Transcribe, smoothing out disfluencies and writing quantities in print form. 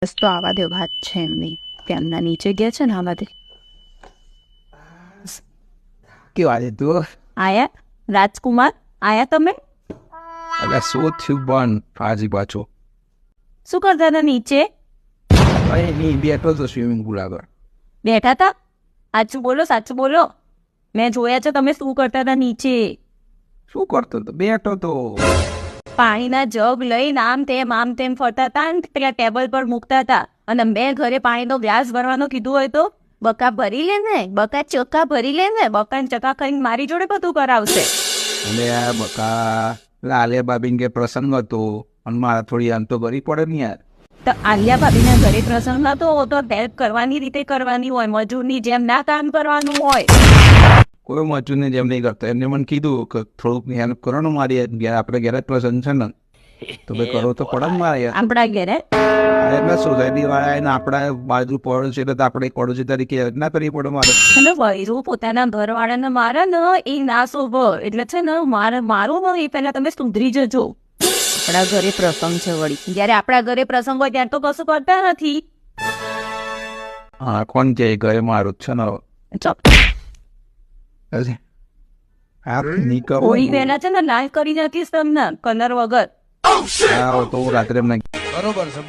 બસ તો આવા દે, વાત છે એમની. તેમના નીચે ગયા છે ને આવા દે. કેવા છે તું? આયા રાજકુમાર, આયા તમે? એટલે શું થયું પણ ફાજી પાછો? શું કરતા હતા નીચે? નહીં બેઠો તો સ્વિમિંગ પુલ આગળ. બેઠા હતા? સાચું બોલો, સાચું બોલો. મેં જોયા છે તમે શું કરતા હતા નીચે. શું કરતો તો? બેઠો તો. પાણીના જગ લઈને આમ તેમ ફરતા હતા ને પેલા ટેબલ પર મૂકતા હતા. અને મેં ઘરે પાણીનો ગ્લાસ ભરવાનો કીધું હોય તો બકા ભરી લે ને, બકા ચોખ્ખા ભરી લે ને. બકા ચકા ખાઈને મારી જોડે બધું કરાવશે. અને આ બકા લાલે બાબીન કે પ્રસંગ હતો અને મારા થોડી આમ તો ગરી પડે ને યાર. તો આલિયા ભાભીના ઘરે પ્રસંગ હતો તો હેલ્પ કરવાની રીતે કરવાની હોય, મજૂરની જેમ ના કામ કરવાનું હોય. કોઈ મજૂરને જેમ નહીં કરતો. એમને મને કીધું કે થોડુંક હેલ્પ કરો ને મારી ઘેર, આપણે ઘેર જ પ્રસંગ છે ને તો ભાઈ કરવો તો પડે ને મારે યાર. આપણા ઘેરે એટલે સોસાયટી વાળા એને આપણા બાજુ પડોશી એટલે તો આપણે પડોશી તરીકે ના કરવી પડે મારે. એટલે વૈરું પોતાના ઘરવાળાને મારે ને એ ના શોભો. એટલે છે ને મારું ને એ પહેલા તમે સુધરી જજો. આપણા ઘરે પ્રસંગ છે વળી. જયારે આપણા ઘરે પ્રસંગ હોય ત્યારે તો કશું કરતા નથી. હા, કોણ કે ઘરે મારું જ છે ને હવે. હા, નહીં કરું. હોળી પહેલા છે ને લાલ કરી નાખીશ તમને કલર વગર. હા, તો હું રાત્રે એમને બરોબર છે.